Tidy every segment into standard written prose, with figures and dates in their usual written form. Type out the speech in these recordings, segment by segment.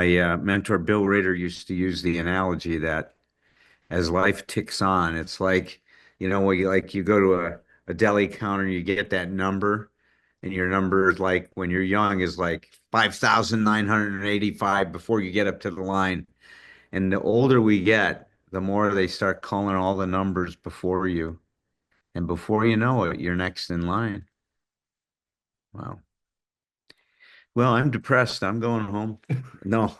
My mentor Bill Rader used to use the analogy that as life ticks on, it's like, when you go to a deli counter and you get that number, and your number is like when you're young is like 5,985 before you get up to the line. And the older we get, the more they start calling all the numbers before you. And before you know it, you're next in line. Wow. Well, I'm depressed. I'm going home. No,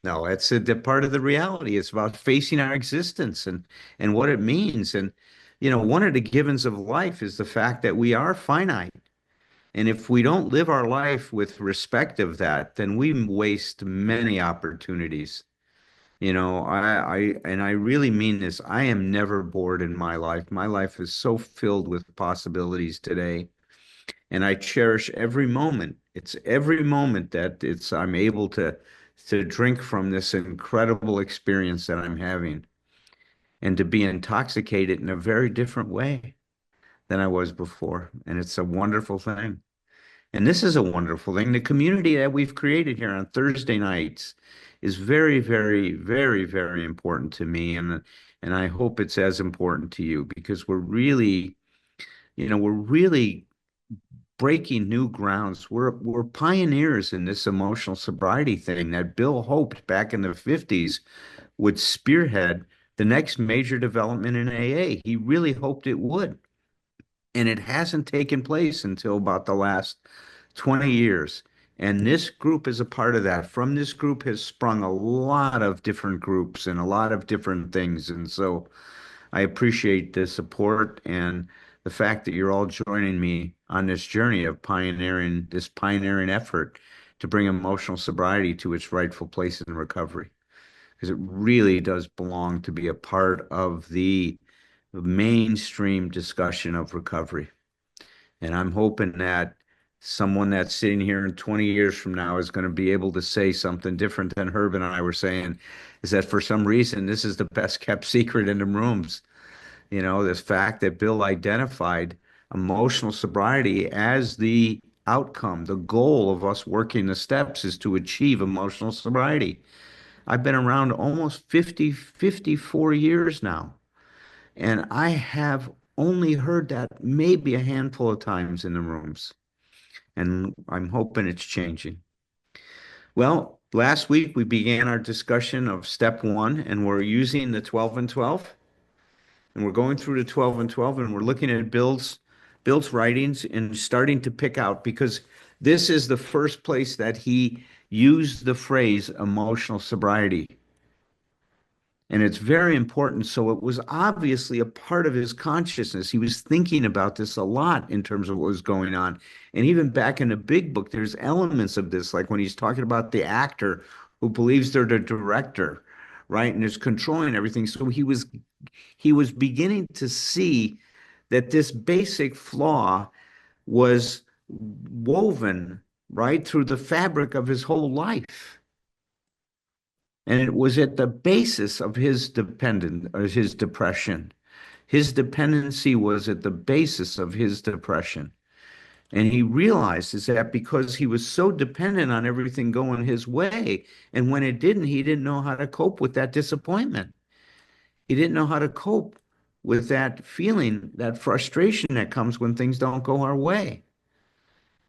no, it's part of the reality. It's about facing our existence and what it means. And one of the givens of life is the fact that we are finite. And if we don't live our life with respect of that, then we waste many opportunities. I really mean this. I am never bored in my life. My life is so filled with possibilities today, and I cherish every moment. It's every moment that I'm able to drink from this incredible experience that I'm having and to be intoxicated in a very different way than I was before. And it's a wonderful thing. And this is a wonderful thing. The community that we've created here on Thursday nights is very, very, very, very important to me. And I hope it's as important to you because we're really breaking new grounds. We're pioneers in this emotional sobriety thing that Bill hoped back in the 50s would spearhead the next major development in AA. He really hoped it would. And it hasn't taken place until about the last 20 years. And this group is a part of that. From this group has sprung a lot of different groups and a lot of different things. And so I appreciate the support and the fact that you're all joining me on this journey of pioneering effort to bring emotional sobriety to its rightful place in recovery. Because it really does belong to be a part of the mainstream discussion of recovery. And I'm hoping that someone that's sitting here in 20 years from now is going to be able to say something different than Herb and I were saying, is that for some reason, this is the best kept secret in the rooms. This fact that Bill identified emotional sobriety as the outcome, the goal of us working the steps is to achieve emotional sobriety. I've been around almost 54 years now, and I have only heard that maybe a handful of times in the rooms, and I'm hoping it's changing. Well, last week we began our discussion of step one, and we're using the 12 and 12. And we're going through the 12 and 12 and we're looking at Bill's writings and starting to pick out because this is the first place that he used the phrase emotional sobriety. And it's very important. So it was obviously a part of his consciousness. He was thinking about this a lot in terms of what was going on. And even back in the big book, there's elements of this, like when he's talking about the actor who believes they're the director, right? And is controlling everything. So he was beginning to see that this basic flaw was woven right through the fabric of his whole life. And it was at the basis of his his depression. His dependency was at the basis of his depression. And he realized is that because he was so dependent on everything going his way, and when it didn't, he didn't know how to cope with that disappointment. He didn't know how to cope with that feeling, that frustration that comes when things don't go our way.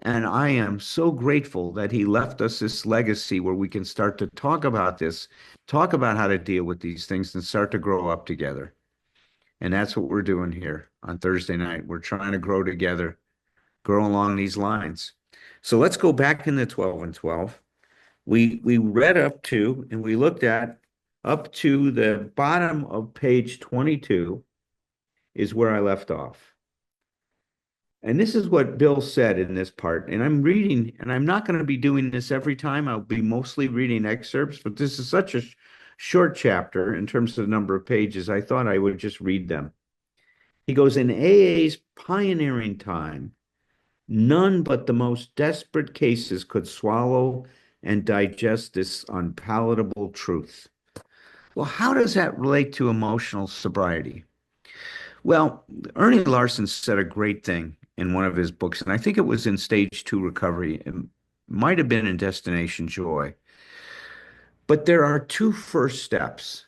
And I am so grateful that he left us this legacy where we can start to talk about this, talk about how to deal with these things, and start to grow up together. And that's what we're doing here on Thursday night. We're trying to grow together, grow along these lines. So let's go back in the 12 and 12. We read up to and we looked at up to the bottom of page 22 is where I left off. And this is what Bill said in this part. And I'm reading, and I'm not going to be doing this every time. I'll be mostly reading excerpts, but this is such a short chapter in terms of the number of pages. I thought I would just read them. He goes, in AA's pioneering time, none but the most desperate cases could swallow and digest this unpalatable truth. Well, how does that relate to emotional sobriety? Well, Ernie Larson said a great thing in one of his books, and I think it was in Stage 2 Recovery. It might have been in Destination Joy. But there are two first steps.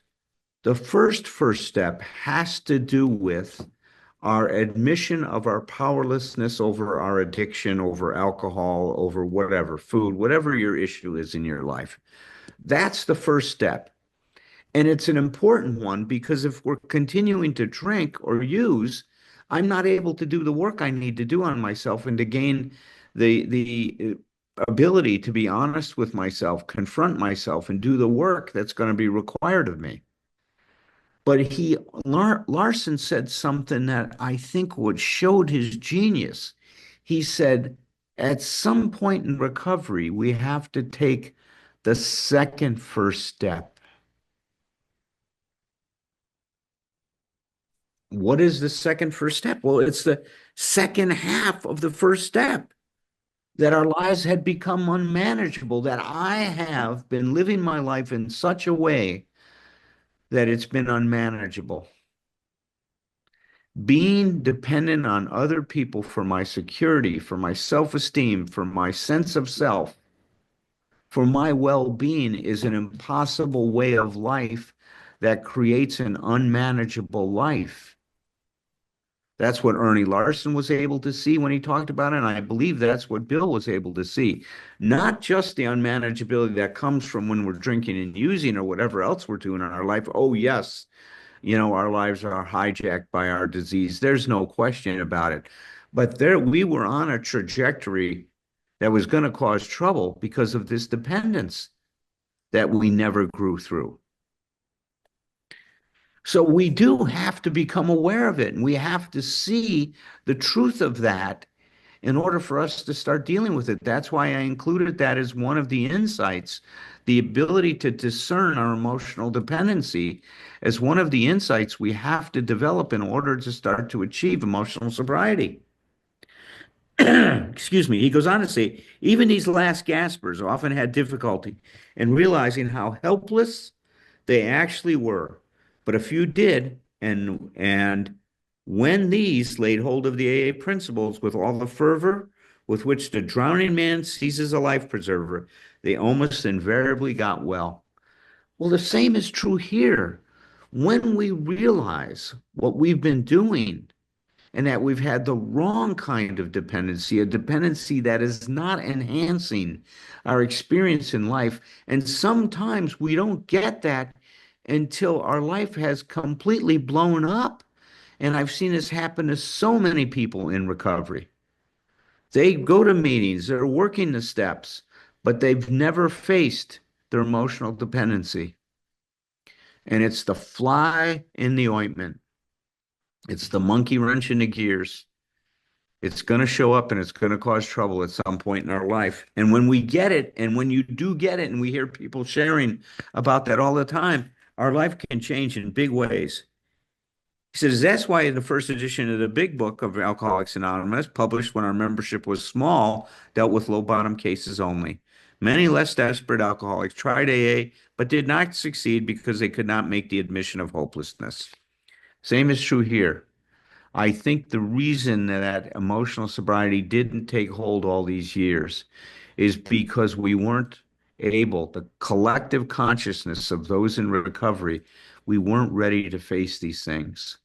The first step has to do with our admission of our powerlessness over our addiction, over alcohol, over whatever, food, whatever your issue is in your life. That's the first step. And it's an important one because if we're continuing to drink or use, I'm not able to do the work I need to do on myself and to gain the ability to be honest with myself, confront myself, and do the work that's going to be required of me. But Larson said something that I think would showed his genius. He said, at some point in recovery, we have to take the second first step. What is the second first step? Well, it's the second half of the first step that our lives had become unmanageable, that I have been living my life in such a way that it's been unmanageable. Being dependent on other people for my security, for my self-esteem, for my sense of self, for my well-being is an impossible way of life that creates an unmanageable life. That's what Ernie Larson was able to see when he talked about it, and I believe that's what Bill was able to see. Not just the unmanageability that comes from when we're drinking and using or whatever else we're doing in our life. Oh, yes, our lives are hijacked by our disease. There's no question about it. But there we were on a trajectory that was going to cause trouble because of this dependence that we never grew through. So we do have to become aware of it, and we have to see the truth of that in order for us to start dealing with it. That's why I included that as one of the insights, the ability to discern our emotional dependency as one of the insights we have to develop in order to start to achieve emotional sobriety. Excuse me. He goes on to say, even these last gaspers often had difficulty in realizing how helpless they actually were, but a few did, and when these laid hold of the AA principles with all the fervor with which the drowning man seizes a life preserver, they almost invariably got well. Well, the same is true here. When we realize what we've been doing and that we've had the wrong kind of dependency, a dependency that is not enhancing our experience in life. And sometimes we don't get that until our life has completely blown up. And I've seen this happen to so many people in recovery. They go to meetings, they're working the steps, but they've never faced their emotional dependency. And it's the fly in the ointment. It's the monkey wrench in the gears. It's going to show up and it's going to cause trouble at some point in our life. And when we get it, and when you do get it, and we hear people sharing about that all the time, our life can change in big ways. He says that's why the first edition of the big book of Alcoholics Anonymous, published when our membership was small, dealt with low bottom cases only. Many less desperate alcoholics tried AA, but did not succeed because they could not make the admission of hopelessness. Same is true here. I think the reason that emotional sobriety didn't take hold all these years is because we weren't able, the collective consciousness of those in recovery, we weren't ready to face these things.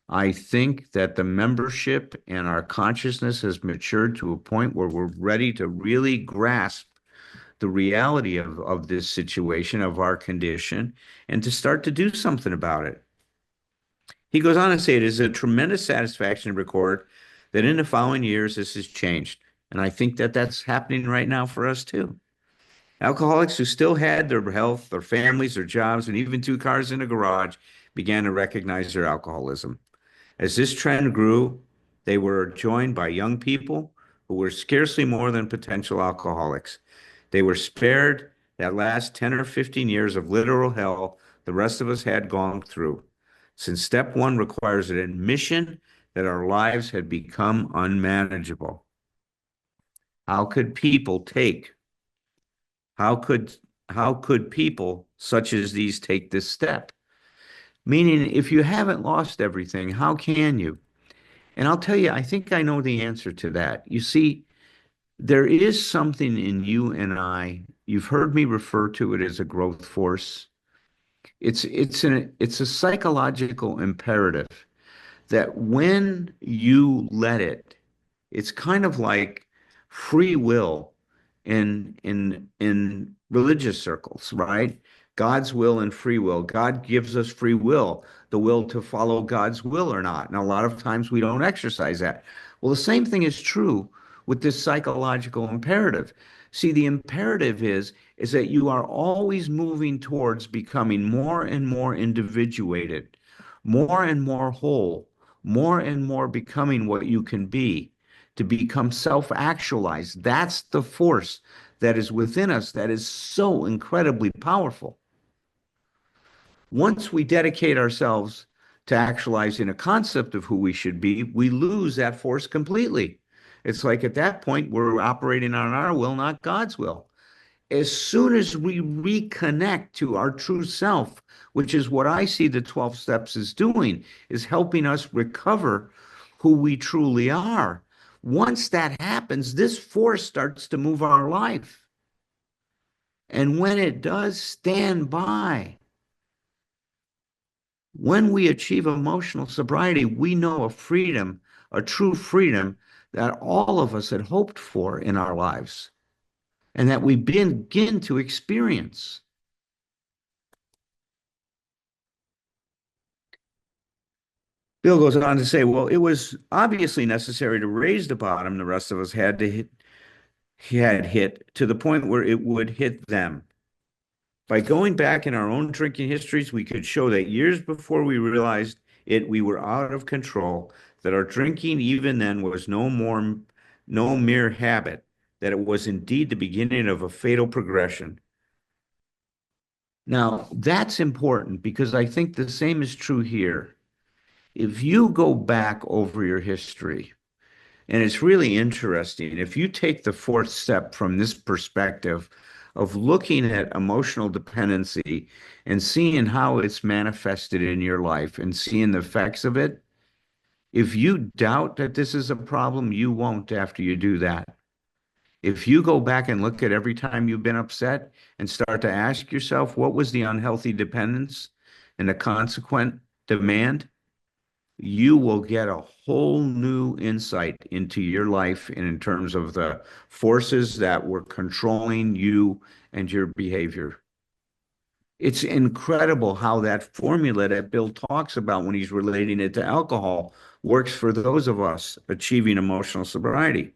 I think that the membership and our consciousness has matured to a point where we're ready to really grasp the reality of this situation, of our condition, and to start to do something about it. He goes on to say it is a tremendous satisfaction to record that in the following years this has changed. And I think that that's happening right now for us too. Alcoholics who still had their health, their families, their jobs, and even two cars in a garage began to recognize their alcoholism. As this trend grew, they were joined by young people who were scarcely more than potential alcoholics. They were spared that last 10 or 15 years of literal hell the rest of us had gone through, since step one requires an admission that our lives had become unmanageable. How could people take, how could, how could people such as these take this step? Meaning, if you haven't lost everything, how can you? And I'll tell you, I think I know the answer to that. You see, There is something in you and I, you've heard me refer to it as a growth force. It's a psychological imperative that when you let it, it's kind of like free will in religious circles, right? God's will and free will. God gives us free will, the will to follow God's will or not. And a lot of times we don't exercise that. Well, the same thing is true with this psychological imperative. See, the imperative is that you are always moving towards becoming more and more individuated, more and more whole, more and more becoming what you can be, to become self-actualized. That's the force that is within us that is so incredibly powerful. Once we dedicate ourselves to actualizing a concept of who we should be, we lose that force completely. It's like at that point, we're operating on our will, not God's will. As soon as we reconnect to our true self, which is what I see the 12 steps is doing, is helping us recover who we truly are. Once that happens, this force starts to move our life. And when it does, stand by. When we achieve emotional sobriety, we know a freedom, a true freedom that all of us had hoped for in our lives and that we begin to experience. Bill goes on to say, well, it was obviously necessary to raise the bottom the rest of us had hit to the point where it would hit them. By going back in our own drinking histories, we could show that years before we realized it, we were out of control, that our drinking even then was no mere habit, that it was indeed the beginning of a fatal progression. Now, that's important because I think the same is true here. If you go back over your history, and it's really interesting. If you take the fourth step from this perspective of looking at emotional dependency and seeing how it's manifested in your life and seeing the effects of it, if you doubt that this is a problem, you won't after you do that. If you go back and look at every time you've been upset and start to ask yourself, what was the unhealthy dependence and the consequent demand? You will get a whole new insight into your life and in terms of the forces that were controlling you and your behavior. It's incredible how that formula that Bill talks about when he's relating it to alcohol works for those of us achieving emotional sobriety.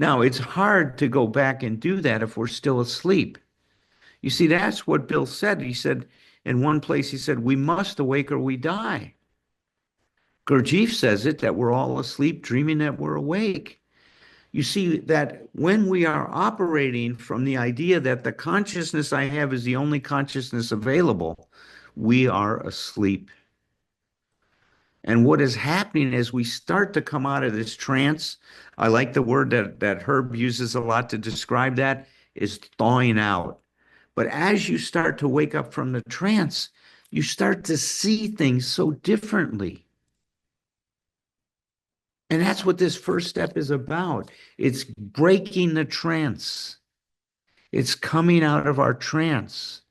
Now, it's hard to go back and do that if we're still asleep. You see, that's what Bill said. He said, in one place, he said, we must awake or we die. Gurdjieff says it that we're all asleep, dreaming that we're awake. You see that when we are operating from the idea that the consciousness I have is the only consciousness available, we are asleep. And what is happening as we start to come out of this trance, I like the word that Herb uses a lot to describe that, is thawing out. But as you start to wake up from the trance, you start to see things so differently. And that's what this first step is about. It's breaking the trance. It's coming out of our trance.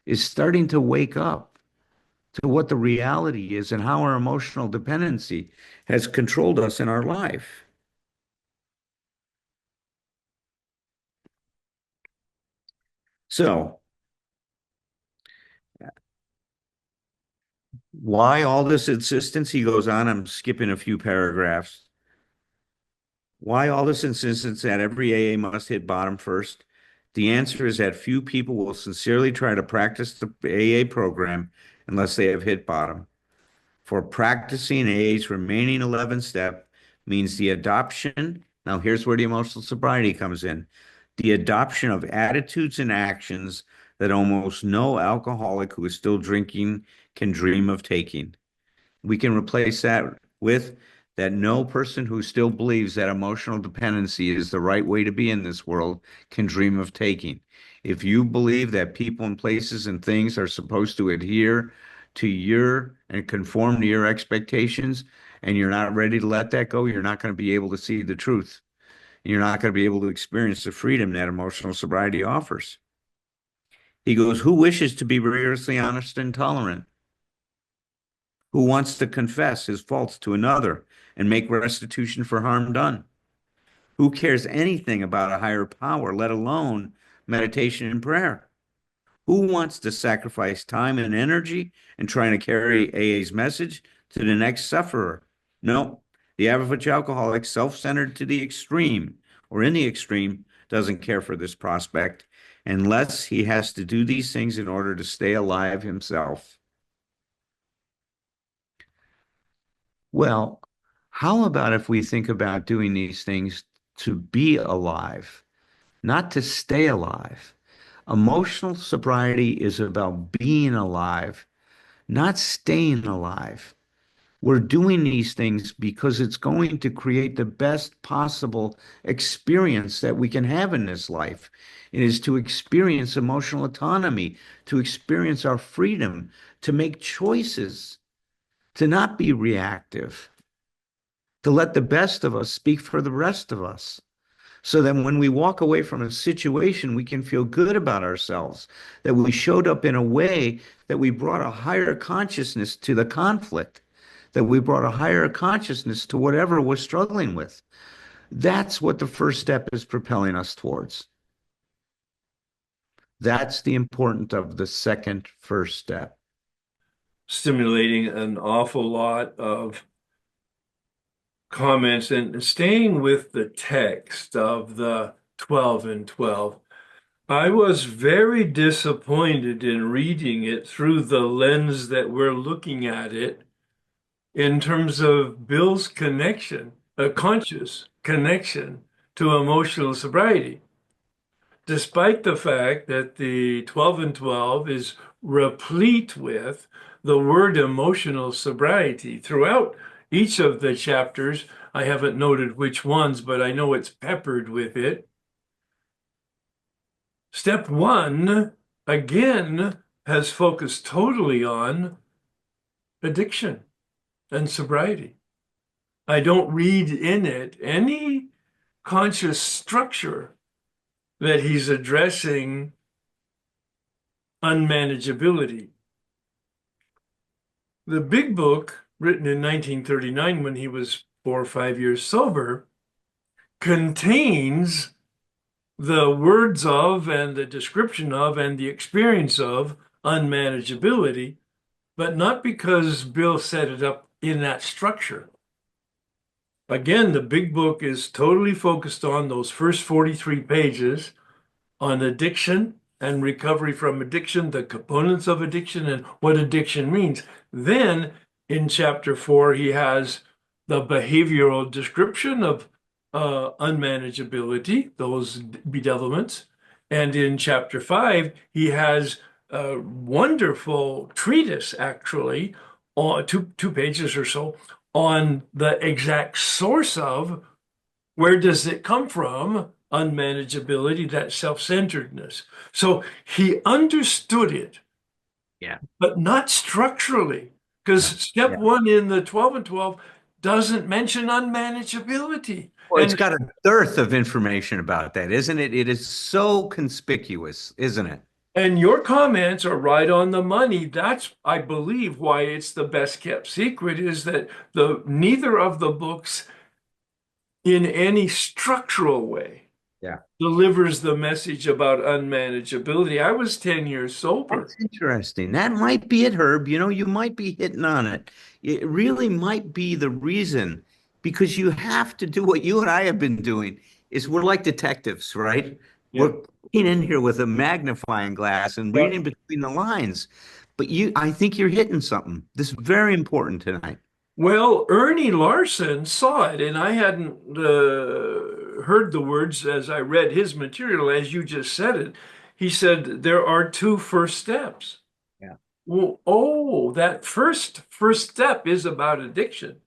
It's starting to wake up to what the reality is and how our emotional dependency has controlled us in our life. So, why all this insistence? He goes on, I'm skipping a few paragraphs. Why all this insistence that every AA must hit bottom first? The answer is that few people will sincerely try to practice the AA program unless they have hit bottom. For practicing AA's remaining 11 step means the adoption. Now, here's where the emotional sobriety comes in. The adoption of attitudes and actions that almost no alcoholic who is still drinking can dream of taking. We can replace that with that no person who still believes that emotional dependency is the right way to be in this world can dream of taking. If you believe that people and places and things are supposed to adhere to your and conform to your expectations, and you're not ready to let that go, you're not going to be able to see the truth. You're not going to be able to experience the freedom that emotional sobriety offers. He goes, who wishes to be rigorously honest and tolerant? Who wants to confess his faults to another and make restitution for harm done? Who cares anything about a higher power, let alone meditation and prayer? Who wants to sacrifice time and energy in trying to carry AA's message to the next sufferer? No. The average alcoholic, self-centered to the extreme, or in the extreme, doesn't care for this prospect unless he has to do these things in order to stay alive himself. Well, how about if we think about doing these things to be alive, not to stay alive? Emotional sobriety is about being alive, not staying alive. We're doing these things because it's going to create the best possible experience that we can have in this life. It is to experience emotional autonomy, to experience our freedom, to make choices, to not be reactive, to let the best of us speak for the rest of us. So that when we walk away from a situation, we can feel good about ourselves, that we showed up in a way that we brought a higher consciousness to the conflict, that we brought a higher consciousness to whatever we're struggling with. That's what the first step is propelling us towards. That's the importance of the second first step. Stimulating an awful lot of comments and staying with the text of the 12 and 12. I was very disappointed in reading it through the lens that we're looking at it in terms of Bill's connection, a conscious connection to emotional sobriety, despite the fact that the 12 and 12 is replete with the word emotional sobriety throughout each of the chapters. I haven't noted which ones, but I know it's peppered with it. Step one, again, has focused totally on addiction and sobriety. I don't read in it any conscious structure that he's addressing unmanageability. The big book, written in 1939 when he was 4 or 5 years sober, contains the words of and the description of and the experience of unmanageability, but not because Bill set it up in that structure. Again, the big book is totally focused on those first 43 pages on addiction and recovery from addiction, the components of addiction, and what addiction means. Then in chapter 4, he has the behavioral description of unmanageability, those bedevilments. And in chapter 5, he has a wonderful treatise, actually, on two pages or so, on the exact source of where does it come from, unmanageability, that self-centeredness. So he understood it, Yeah. but not structurally, because No. step Yeah. one in the 12 and 12 doesn't mention unmanageability. Well, it's got a dearth of information about that, isn't it? It is so conspicuous, isn't it? And your comments are right on the money. That's, I believe, why it's the best kept secret is that the neither of the books in any structural way Yeah. delivers the message about unmanageability. I was 10 years sober. That's interesting. That might be it, Herb. You know, you might be hitting on it. It really might be the reason because you have to do what you and I have been doing is we're like detectives, right? Yeah. We're looking in here with a magnifying glass and Yeah. reading between the lines. But I think you're hitting something. This is very important tonight. Well, Ernie Larson saw it, and I hadn't heard the words as I read his material, as you just said it. He said there are two first steps. Yeah. Well, oh, that first step is about addiction.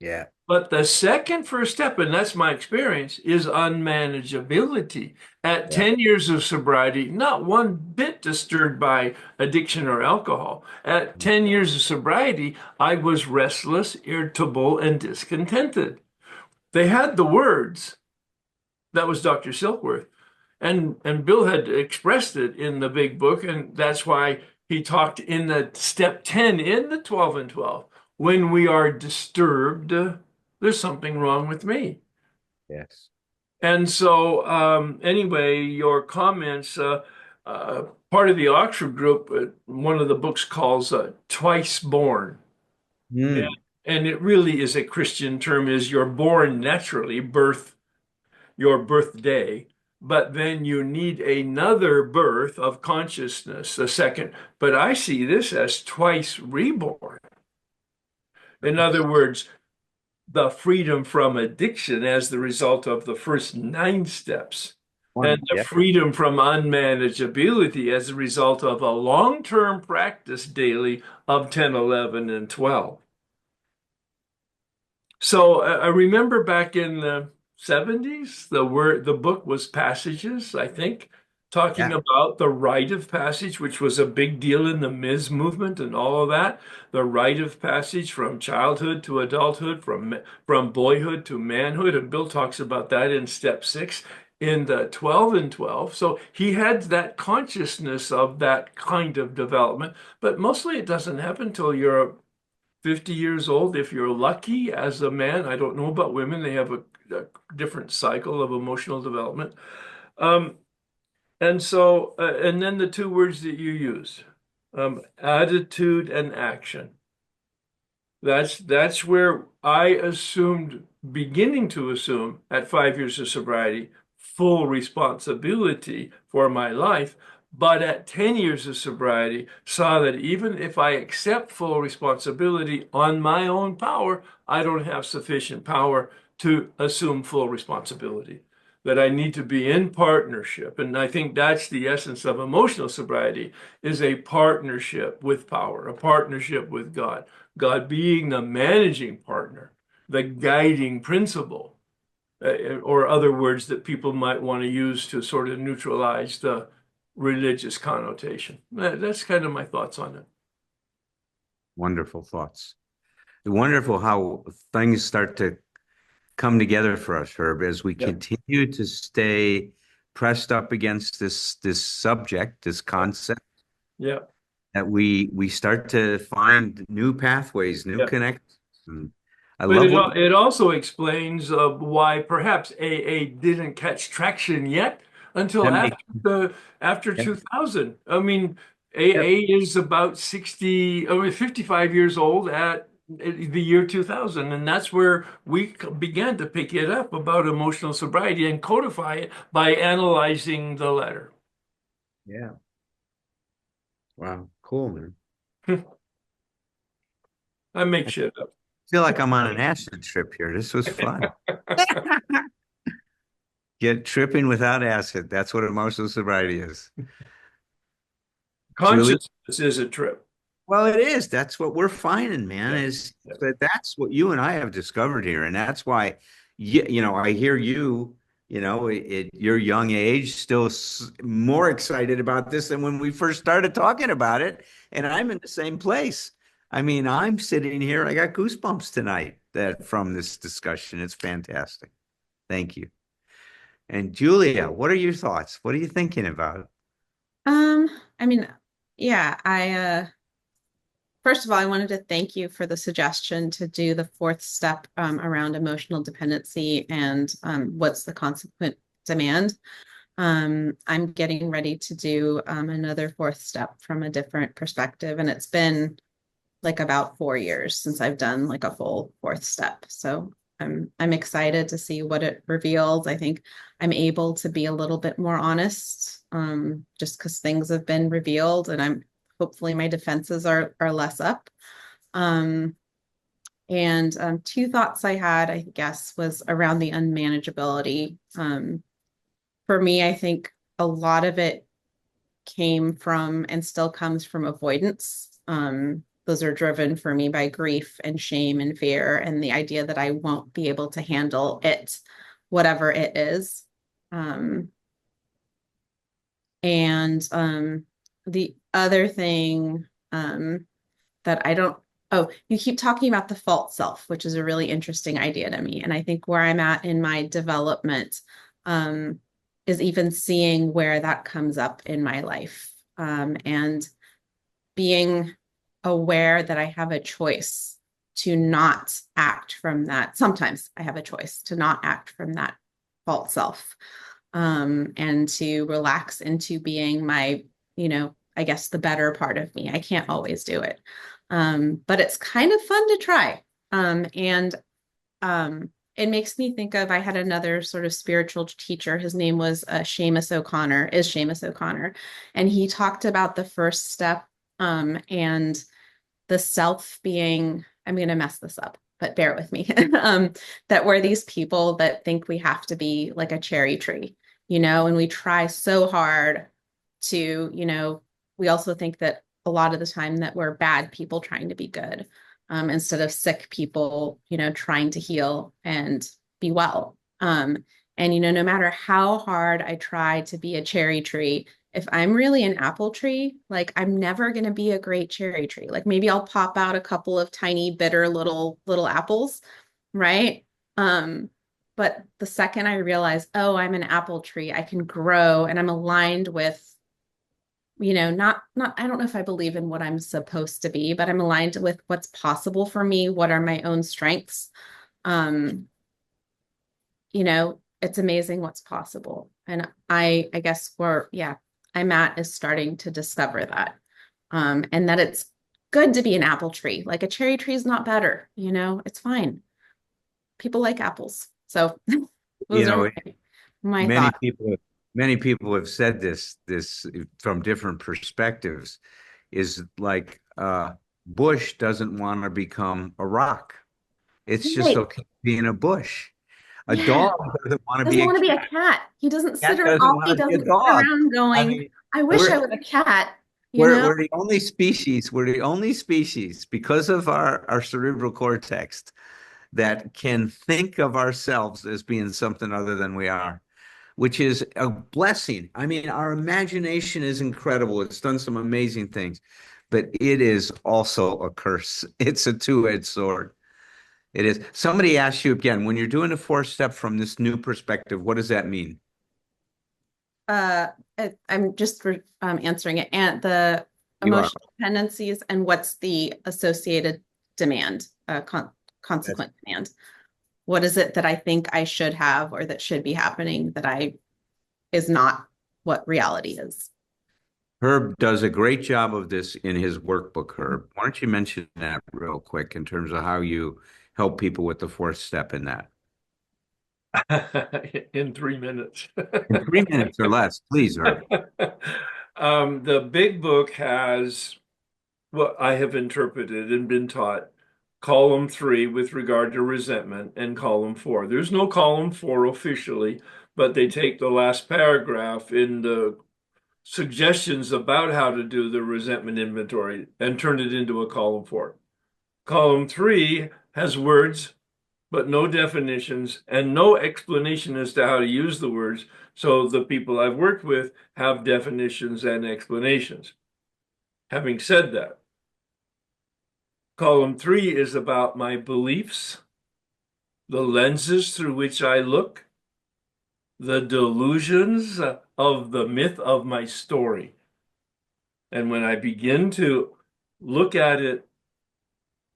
Yeah. But the second first step, and that's my experience, is unmanageability. At Yeah. 10 years of sobriety, not one bit disturbed by addiction or alcohol. At 10 years of sobriety, I was restless, irritable, and discontented. They had the words. That was Dr. Silkworth. And Bill had expressed it in the big book, and that's why he talked in the step 10 in the 12 and 12. When we are disturbed, there's something wrong with me. Yes. And so, anyway, your comments, part of the Oxford group, one of the books calls Twice Born. And, Mm. and it really is a Christian term, is you're born naturally, your birthday, but then you need another birth of consciousness, a second. But I see this as twice reborn. In other words, the freedom from addiction as the result of the first 9 steps, and One. the Yeah. freedom from unmanageability as a result of a long-term practice daily of 10, 11, and 12. So I remember back in the 70s, the book was Passages, I think, talking Yeah. about the rite of passage, which was a big deal in the Ms. movement and all of that. The rite of passage from childhood to adulthood, from boyhood to manhood. And Bill talks about that in step 6 in the 12 and 12. So he had that consciousness of that kind of development, but mostly it doesn't happen until you're 50 years old if you're lucky as a man. I don't know about women. They have a different cycle of emotional development. Um, and then the two words that you used, attitude and action. That's where I assumed, beginning to assume at 5 years of sobriety, full responsibility for my life. But at 10 years of sobriety, saw that even if I accept full responsibility on my own power, I don't have sufficient power to assume full responsibility. That I need to be in partnership. And I think that's the essence of emotional sobriety, is a partnership with power, a partnership with God. God being the managing partner, the guiding principle, or other words that people might want to use to sort of neutralize the religious connotation. That's kind of my thoughts on it. Wonderful thoughts. Wonderful how things start to come together for us, Herb, as we Yeah, continue to stay pressed up against this subject, this yeah, concept, yeah, that we start to find new pathways, new yeah. connections. I But love what you it also explains why perhaps AA didn't catch traction yet until that make after yep, 2000. I mean, yep. AA is about 60, I mean, 55 years old at the year 2000, and that's where we began to pick it up about emotional sobriety and codify it by analyzing the letter. Yeah. Wow. Cool, man. I make I shit up. feel like I'm on an acid trip here. This was fun. Get tripping without acid. That's what emotional sobriety is. Julie? Consciousness is a trip. Well, it is. That's what we're finding, man, Yeah. is Yeah. that that's what you and I have discovered here. And that's why, I hear you, at your young age, still more excited about this than when we first started talking about it. And I'm in the same place. I mean, I'm sitting here, I got goosebumps tonight that from this discussion. It's fantastic. Thank you. And Julia, what are your thoughts? What are you thinking about? Um, I mean, yeah, first of all, I wanted to thank you for the suggestion to do the fourth step around emotional dependency and what's the consequent demand. I'm getting ready to do another fourth step from a different perspective, and it's been like about 4 years since I've done like a full fourth step. So I'm excited to see what it reveals. I think I'm able to be a little bit more honest, just because things have been revealed, and I'm hopefully my defenses are less up. Um, and two thoughts I had, I guess, was around the unmanageability. For me, I think a lot of it came from and still comes from avoidance. those are driven for me by grief and shame and fear and the idea that I won't be able to handle it, whatever it is. Um, and the other thing that I don't, oh, you keep talking about the false self, which is a really interesting idea to me. And I think where I'm at in my development um, is even seeing where that comes up in my life and being aware that I have a choice to not act from that. Sometimes I have a choice to not act from that false self and to relax into being my, I guess the better part of me. I can't always do it. But it's kind of fun to try. And it makes me think of, I had another sort of spiritual teacher. His name was Seamus O'Connor. And he talked about the first step and the self being, I'm going to mess this up, but bear with me, that we're these people that think we have to be like a cherry tree, and we try so hard to, we also think that a lot of the time that we're bad people trying to be good instead of sick people, trying to heal and be well. And, no matter how hard I try to be a cherry tree, if I'm really an apple tree, like I'm never going to be a great cherry tree. Like maybe I'll pop out a couple of tiny bitter little apples, right? But the second I realize, oh, I'm an apple tree, I can grow and I'm aligned with, not I don't know if I believe in what I'm supposed to be, but I'm aligned with what's possible for me, what are my own strengths. Um, it's amazing what's possible. And I guess where, yeah, I'm at is starting to discover that. And that it's good to be an apple tree. Like a cherry tree is not better, it's fine. People like apples. So You those are know, my many thoughts. people many people have said this from different perspectives, is like bush doesn't want to become a rock. It's just Right. okay being a bush. A Yeah. dog doesn't want to Doesn't be a want to be a cat. cat. He doesn't sit Cat around, doesn't he want to be a doesn't sit dog. around I going, mean, I wish I we're was a cat, we're the only species. We're the only species because of our cerebral cortex that can think of ourselves as being something other than we are, which is a blessing. I mean, our imagination is incredible. It's done some amazing things, but it is also a curse. It's a two-edged sword. It is. Somebody asked you again, when you're doing a fourth step from this new perspective, what does that mean? uh I'm just answering it and the You are. emotional dependencies and what's the associated demand That's consequent demand. What is it that I think I should have or that should be happening that I is not what reality is? Herb does a great job of this in his workbook, Herb. Why don't you mention that real quick in terms of how you help people with the fourth step in that? In 3 minutes. In 3 minutes or less, please, Herb. The big book has what I have interpreted and been taught column 3 with regard to resentment and column 4. There's no column 4 officially, but they take the last paragraph in the suggestions about how to do the resentment inventory and turn it into a column 4. Column 3 has words, but no definitions and no explanation as to how to use the words. So the people I've worked with have definitions and explanations. Having said that, column 3 is about my beliefs, the lenses through which I look, the delusions of the myth of my story. And when I begin to look at it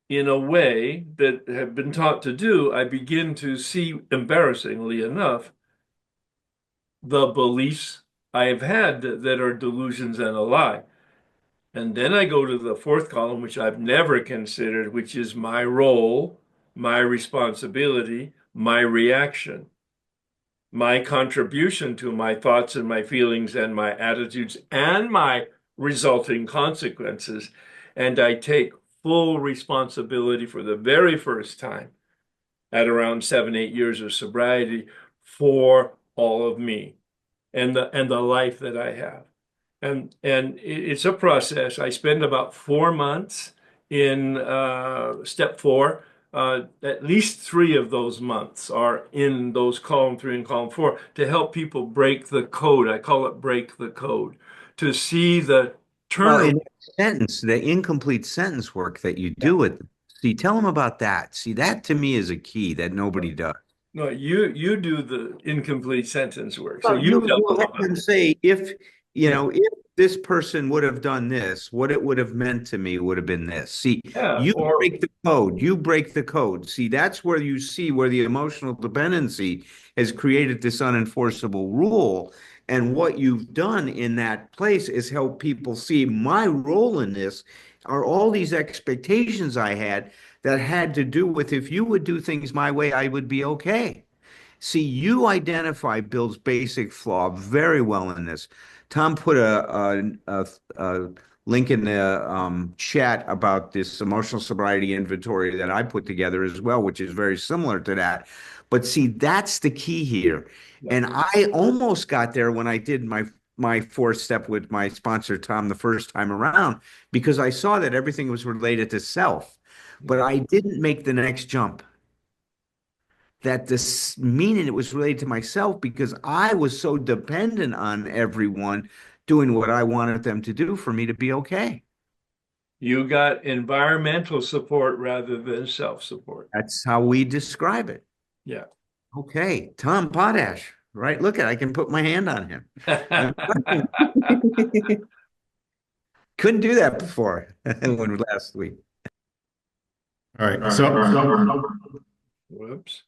in a way that have been taught to do, I begin to see, embarrassingly enough, the beliefs I have had that are delusions and a lie. And then I go to the fourth column, which I've never considered, which is my role, my responsibility, my reaction, my contribution to my thoughts and my feelings and my attitudes and my resulting consequences. And I take full responsibility for the very first time at around 7, 8 years of sobriety for all of me and the life that I have. And it's a process. I spend about 4 months in step 4. At least 3 of those months are in those column 3 and column 4 to help people break the code. I call it break the code, to see the Well, turnaround. in that sentence, the incomplete sentence work that you do with them. See, tell them about that. See, that to me is a key that nobody does. No, you do the incomplete sentence work. So Well, you tell you them have about them it. say, if, Yeah. if this person would have done this, what it would have meant to me would have been this. See, Yeah. you Or break the code, you break the code. See, that's where you see where the emotional dependency has created this unenforceable rule. And what you've done in that place is help people see my role in this are all these expectations I had to do with if you would do things my way, I would be okay. See, you identify Bill's basic flaw very well in this. Tom put a link in the chat about this emotional sobriety inventory that I put together as well, which is very similar to that. But see, that's the key here. yeah. And I almost got there when I did my fourth step with my sponsor, Tom, the first time around, because I saw that everything was related to self. But I didn't make the next jump that this meaning it was related to myself because I was so dependent on everyone doing what I wanted them to do for me to be okay. You got environmental support rather than self-support. That's how we describe it. Yeah. Okay, Tom Potash, right? Look at I can put my hand on him. I'm couldn't do that before when last week. All right. So, Whoops.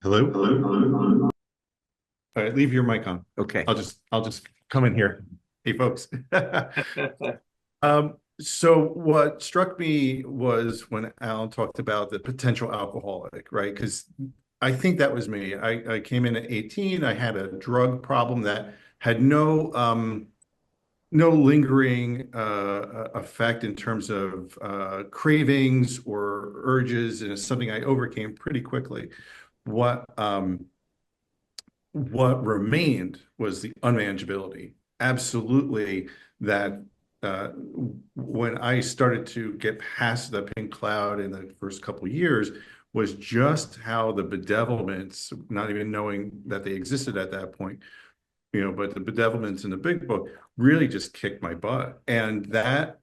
hello. All right. Leave your mic on. Okay. I'll just come in here. Hey, folks. So what struck me was when Alan talked about the potential alcoholic, right? Because I think that was me. I came in at 18. I had a drug problem that had no lingering effect in terms of cravings or urges, and it's something I overcame pretty quickly. What what remained was the unmanageability. Absolutely, that uh, when I started to get past the pink cloud in the first couple of years, was just how the bedevilments, not even knowing that they existed at that point, but the bedevilments in the big book really just kicked my butt. And that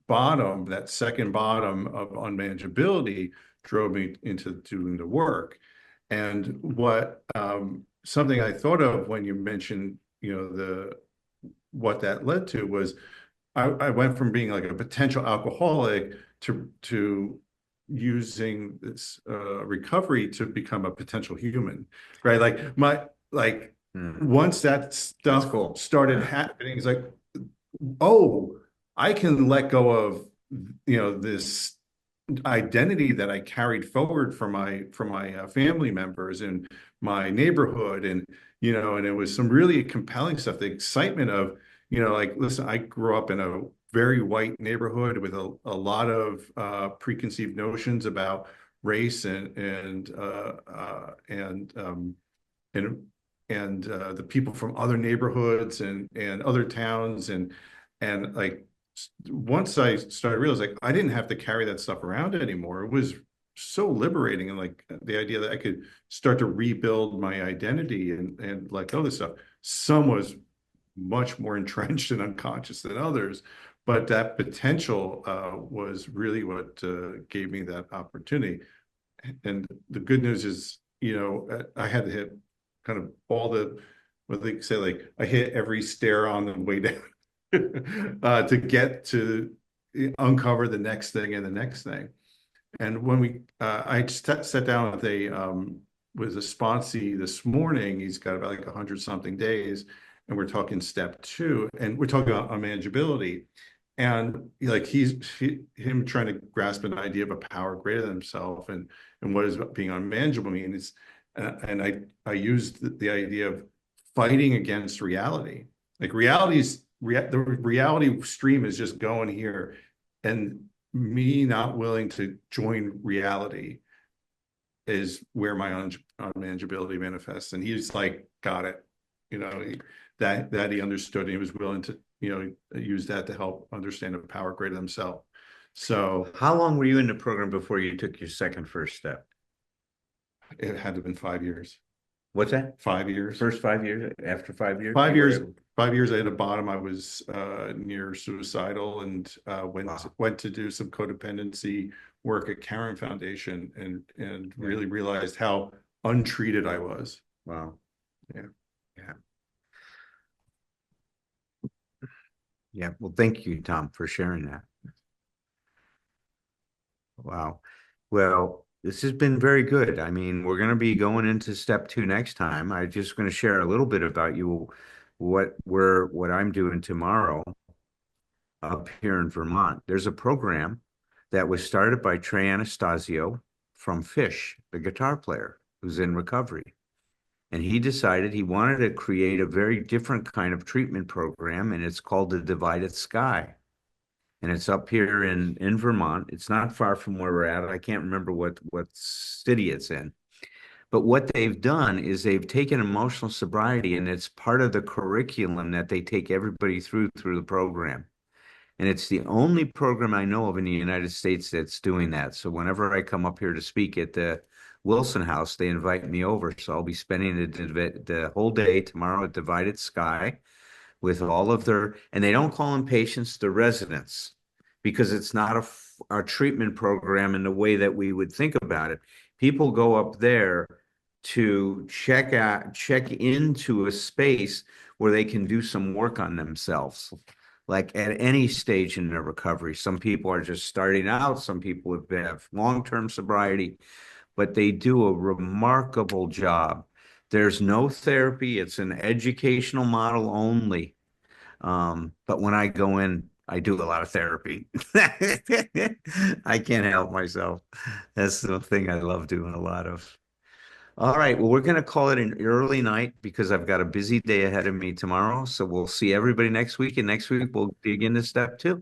bottom, that second bottom of unmanageability drove me into doing the work. And what something I thought of when you mentioned, what that led to was I went from being like a potential alcoholic to using this recovery to become a potential human, right? Like once that stuff cool. started happening, it's like, oh, I can let go of this identity that I carried forward from my family members and my neighborhood, and it was some really compelling stuff. The excitement of like, listen, I grew up in a very white neighborhood with a lot of preconceived notions about race and the people from other neighborhoods and other towns and like once I started realizing like I didn't have to carry that stuff around anymore. It was so liberating, and like the idea that I could start to rebuild my identity and let go of this stuff. Some was much more entrenched and unconscious than others, but that potential was really what gave me that opportunity. And the good news is, I had to hit kind of all the, what they say, like I hit every stair on the way down to get to uncover the next thing and the next thing. And when I sat down with a sponsee this morning. He's got about like 100 something days, and we're talking step 2, and we're talking about unmanageability. And like him trying to grasp an idea of a power greater than himself, and what does being unmanageable mean? And I used the idea of fighting against reality. Like the reality stream is just going here, and me not willing to join reality is where my unmanageability manifests. And he's like, got it. You know, that he understood, and he was willing to, use that to help understand a power greater than himself. So How long were you in the program before you took your first step? it had to have been 5 years. What's that? 5 years. First 5 years? After 5 years? 5 years. 5 years I hit a bottom. I was near suicidal, and went to do some codependency work at Karen Foundation, and really realized how untreated I was. Wow. Yeah. Yeah. Yeah. Well, thank you, Tom, for sharing that. Wow. Well, this has been very good. I mean, we're going to be going into step 2 next time. I'm just going to share a little bit about what I'm doing tomorrow up here in Vermont. There's a program that was started by Trey Anastasio from Fish, the guitar player who's in recovery. And he decided he wanted to create a very different kind of treatment program, and it's called the Divided Sky. And it's up here in Vermont. It's not far from where we're at. I can't remember what city it's in. But what they've done is they've taken emotional sobriety, and it's part of the curriculum that they take everybody through the program. And it's the only program I know of in the United States that's doing that. So whenever I come up here to speak at the Wilson House, they invite me over. So I'll be spending the whole day tomorrow at Divided Sky with all of and they don't call them patients, they're residents, because it's not a treatment program in the way that we would think about it. People go up there to check into a space where they can do some work on themselves, like at any stage in their recovery. Some people are just starting out, some people have long-term sobriety, but they do a remarkable job. There's no therapy, it's an educational model only. But when I go in, I do a lot of therapy. I can't help myself. That's the thing I love doing a lot of. All right. Well, we're going to call it an early night because I've got a busy day ahead of me tomorrow. So we'll see everybody next week. And next week, we'll dig into step 2.